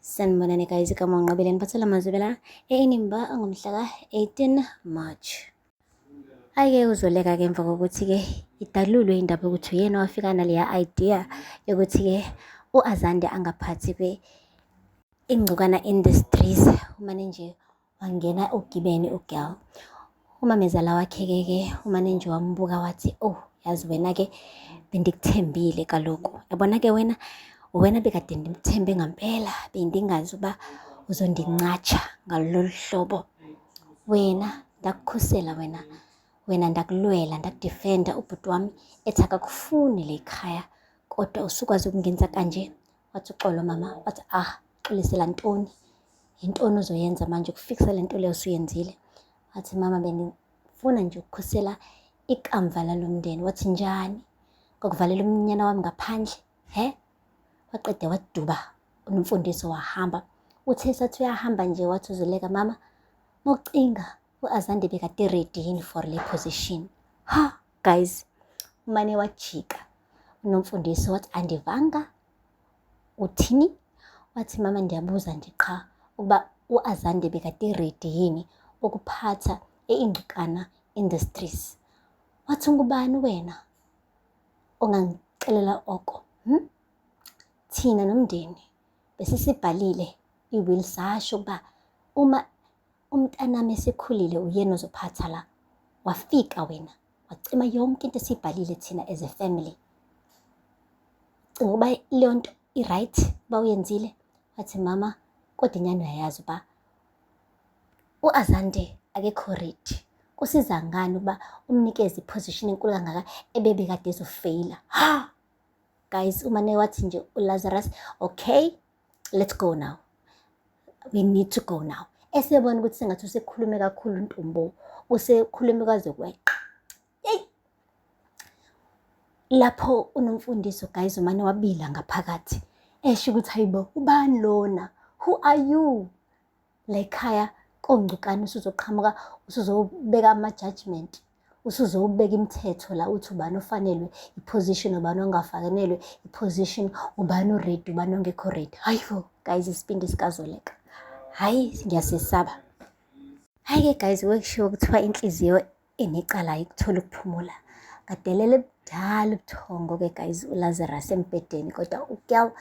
Sanibonani guys, igama ngiqabeleni phathela mazibela eNimba ngomhla ka-18 March. Ayeke uzoleka-ke emva kokuthi-ke idalulwe indaba yokuthi uyena wafika naleya idea yokuthi-ke u-Azande angaphathi-ke ingcukana industries umane nje wangena ugibeni ugirl. Umamezala wakhe-ke umane nje wambuka wathi, oh yazi wena-ke bendikuthembile kaloku, yabona-ke wena bekade ndimthembe ngampela, bendingazi uba uzondincatsha ngalolu hlobo. Wena ndakukhusela, wena ndakulwela, ndakudifenda ubhuti wami ethi akakufuni le khaya, kodwa usukwazi ukungenza kanje. Wathi uxolo mama, wathi xulisela ntoni, yintoni uzoyenza manje ukufikisa le nto leyo usuyenzile. Wathi mama, bengifuna nje ukukhusela ikamva lalo mndeni. Wathi njani? Ngokuvalela umnyana wami ngaphandle, waqeda waduba unomfundiso wahamba. Uthe sathi uyahamba nje wathi uzoleka mama, mokucinga u-Azande bekade ready yini for le position. Guys, umane wajika unomfundiso wathi andivanga. Uthini? Wathi mama, ndiyabuza nje qha ukuba u-Azande bekade ready yini ukuphatha ingcukana industries. Wathi ngubani wena ongangixelela oko? Thina nomndeni besisibhalile i-will sasho ukuba uma umntanami esekhulile uyena ozophatha la. Wafika wena wacima yonke into esiyibhalile thina as a family. Cinga ukuba leyo nto i-right uba uyenzile? Wathi mama, kodwa inyani uyayazi uba u-Azande akekho ready. Kusiza ngani ukuba umnikeze i-position enkulu kangaka ebebekade ezofeyila? Guys, umane wathi nje uLazarus, okay, let's go now. We need to go now. Esebona ukuthi sengathi usekhulume kakhulu Ntombo, usekhulume kwaze kweqa. Lapho unomfundiso guys umane wabila ngaphakathi. Esho ukuthi hayibo, ubani lona? Who are you? La ekhaya kongcukana usuzoqhamuka, usuzobeka ama-judgment, usuzobeka imithetho la uthi ubani ofanelwe i-position, ubani ongafanelwe i-position, ubani o-ready, ubani ongekho ready. Hayibo guys, isipindi sikazoleka. Hayi, ngiyasesaba. Hayi-ke guys, wekushiwo kuthiwa inhliziyo enecala ikuthola ukuphumula. Kadelele budala ubuthongo-ke guys uLazarus embhedeni, kodwa ukyal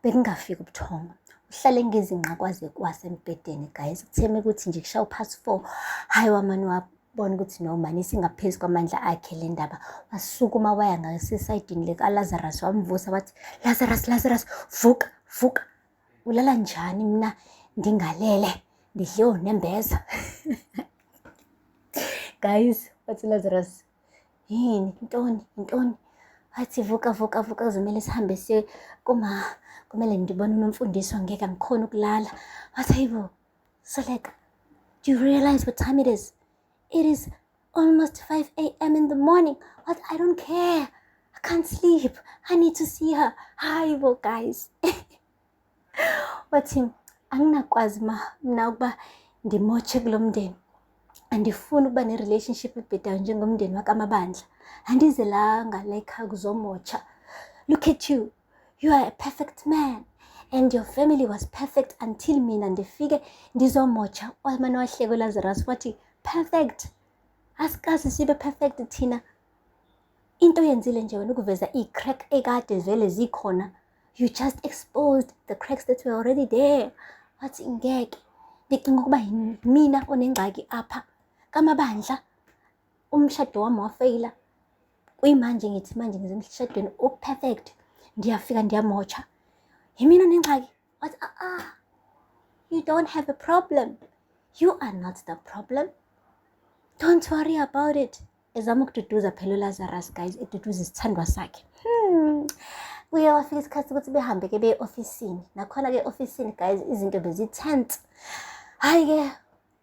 bekungafika ubuthongo. Uhlale ngezinqa kwaze kwasembhedeni guys. Kutheme ukuthi nje kushawu past 4, hayi wamane wabona ukuthi no mani isingaphezu kwamandla akhe le ndaba. Wasukuma waya ngasesayidini lika-Lazarus wamvusa wathi, Lazarus, vuka. Ulala njani? Mina ndingalele, ndidle unembeza. Guys, wathi Lazarus, yini? Intoni? Wathi vuka, kuzomele sihambe siye kumele ndibone unomfundiso, ngeke ngikhona ukulala. Wathi hayibo, Soleka, do you realize what time it is? It is almost 5 a.m. in the morning. What? I don't care. I can't sleep. I need to see her. Hayibo guys. Wathi anginakwazi mina ukuba ndimotshe kulo mndeni. Andifuni ukuba ne-relationship ebhedayo njengomndeni wakaMabandla. Andizelanga like kuzomotsha. Look at you. You are a perfect man. And your family was perfect until mina ndifike ndizomotsha. Wamane wahleka uLazarus wathi, perfect? Asikaze sibe perfect thina. Into yenzile nje wena ukuveza i-crack ekade vele zikhona. You just exposed the cracks that were already there. Wathi ngeke. Ndicinga ukuba mina onengxaki apha kaMabandla. Umshado wami wafeyila. Kuyimanje ngithi manje ngizemshadweni o-perfect. Ndiyafika ndiyamotsha. Yimina onengxaki. Wathi you don't have a problem. You are not the problem. Don't worry about it. Ezama ukududuza phela uLazarus guys, eduduza isithandwa sakhe. Kuye wafika isikhathi ukuthi behambe-ke beye ofisini. Nakhona-ke ofisini guys izinto bezitense. Hayi-ke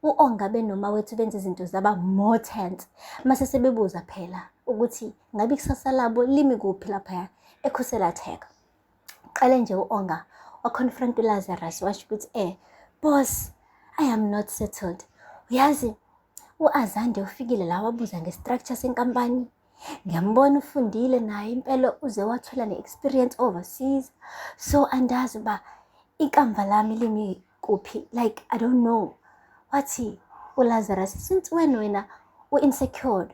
u-Onga benoma wethu benza izinto zaba more tense. Mase sebebuza phela ukuthi ngabe ikusasa labo limi kuphi laphaya eKhuselatech. Qale nje u-Onga wa-confront uLazarus washo ukuthi boss, I am not settled. Uyazi u-Azande ufikile la wabuza nge-structure senkampani. Ngiyambona ufundile naye impela uze wathola ne-experience overseas. So andazi uba ikamva lami limi kuphi, like I don't know. Wathi uLazarus, since when wena u-insecure?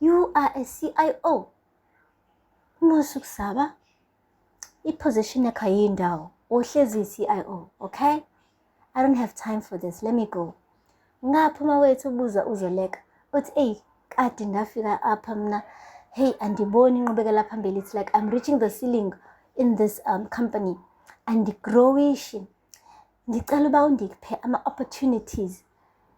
You are a CIO. Ngosukusaba i-position yakho ayindawo, uhlezi i-CIO, okay? I don't have time for this, let me go. Ngaphuma wethu ubuza uZoleka uthi kade ndafika apha mna, hey andiboni inqubekela phambili. It's like I'm reaching the ceiling in this company, andigrowishi, ndicela uba undiphe ama-opportunities,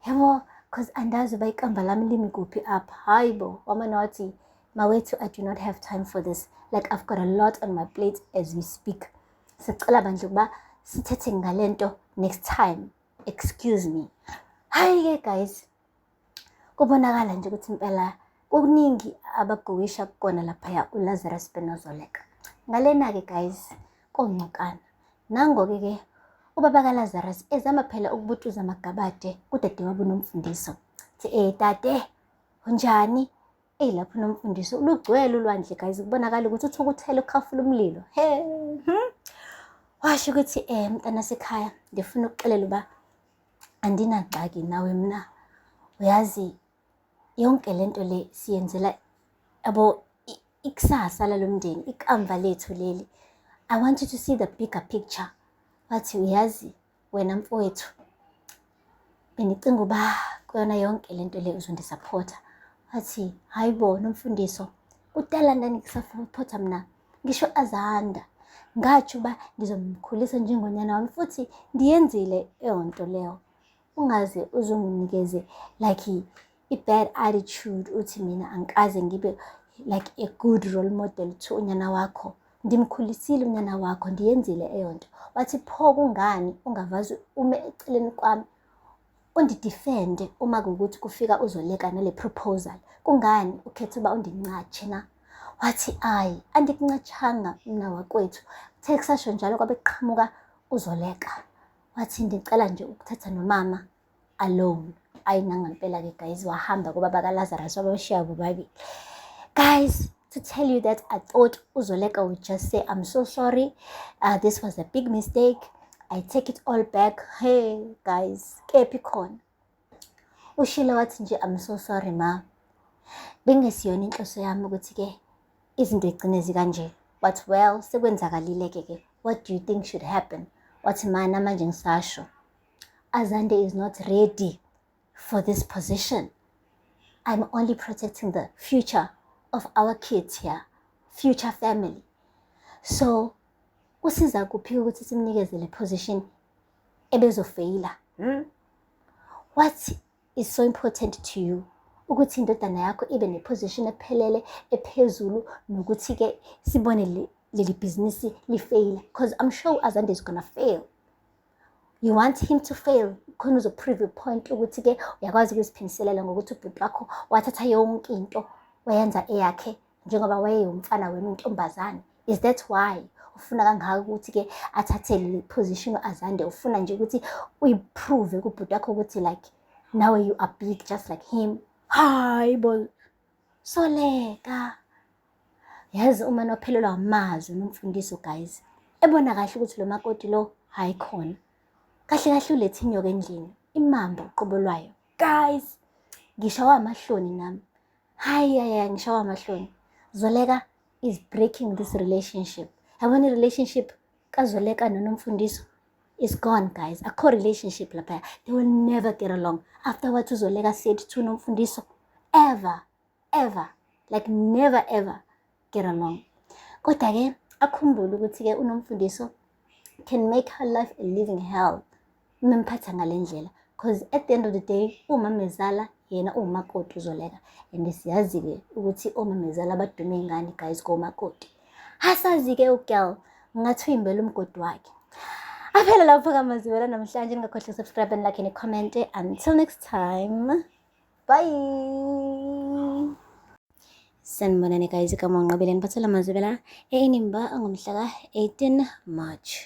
yabo, because andazi uba ikamva lami limi kuphi apha. Hayi bo, wamane wathi mawethu, I do not have time for this, like I've got a lot on my plate as we speak. Sicela bandla ukuba sithethe ngale nto next time, excuse me. Hayi-ke guys, kubonakala nje ukuthi impela kuningi abagowisha kukona laphaya uLazarus noZoleka. Ngalena-ke guys, kongcokana. Nango-ke ubaba kaLazarus ezama phela ukubutuza amagabade kudade wabo uNomfundiso. Thi dade, unjani? Lapho uNomfundiso lugcwele ulwandle guys, kubonakala ukuthi uthukuthele ukhafula umlilo. Washo ukuthi mntana sekhaya, ngifuna ukuxelela uba andinangxaki nawe mna. Uyazi yonke lento le siyenzela abo ikusasa lalomndeni, ikamva lethu leli. I want you to see the bigger picture. Wathi uyazi wena mfowethu, benicinga uba kuyona yonke lento le uzondisupporta. Wathi hayibo Nomfundiso, kudala ndangikusupporta mna, ngisho Azanda ngathi uba ngizomkhulisa njengonyana wami futhi ndiyenzile eyonto leyo. Ungaze uzunginikeze like i-bad attitude uthi mina angikaze ngibe like a good role model to unyana wakho. Ndimkhulisile unyana wakho, ndiyenzile eyonto. Wathi pho kungani ungavazi ume eceleni kwami undidefende uma kukuthi kufika uZoleka nale proposal? Kungani ukhetha uba undincatshe na? Wathi andikuncatshanga mna wakwethu, uthe kusasho njalo kwabe kuqhamuka uZoleka. Wathi ndicela nje ukuthatha nomama alone. Nangampela-ke guys, wahamba kubaba kaLazarus wabashiya bobabili. Guys, to tell you that I thought uZoleka would just say, I'm so sorry, this was a big mistake, I take it all back. Hey guys, kephi khona ushilo wathi nje, I'm so sorry ma, bengesiyona inhloso yami ukuthi-ke izinto igcine zikanje, but well, sekwenzakalile-ke. What do you think should happen? Wathi mana manje ngisasho, Azande is not ready for this position. I'm only protecting the future of our kids here, future family. So usiza kuphi ukuthi simnikeze le position ebezofeyila? What is so important to you ukuthi indodana yakho ibe ne-position ephelele ephezulu nokuthi-ke sibone leli business lifeyila? Because I'm sure Azande is gonna fail. You want him to fail khona uzoprove point ukuthi-ke uyakwazi ukuziphindiselela ngokuthi ubhuti wakho wathatha yonke into wayenza eyakhe njengoba wayeyumfana wena untombazane. Is that why ufuna kangaka ukuthi-ke athathe le position uAzande? Ufuna nje ukuthi uyiprove kubhuti wakho ukuthi like now you are big just like him? Hayibo Soleka, yazi uma nophelelwa amazwi uNomfundiso guys, ebona kahle ukuthi lo makoti lo hayi khona kahle kahle ulethe inyoka endlini, imamba uqobo lwayo. Guys, ngishawa amahloni nami. Hayi ngishawa amahloni. Zoleka is breaking this relationship. Yabona i-relationship kaZoleka noNomfundiso is gone guys. Akho relationship lapha. They will never get along. After what uZoleka said to Nomfundiso, ever, like never ever get along. Kodwa-ke akhumbule ukuthi-ke uNomfundiso can make her life a living hell memphatha ngale ndlela, because at the end of the day umamezala yena umakoti uZoleka, and siyazi-ke ukuthi omamezala badume ngani guys komakoti. Hasazi-ke ugirl ngathi uyimbela umgodi wakhe. Aphela lapho kaMazibela namhlanje, ningakhohlwa subscribe and like and comment. Until next time, bye. Sanibonani guys, kama ngqabeleni phathela Mazibela eNimba ngomhla ka 18 March.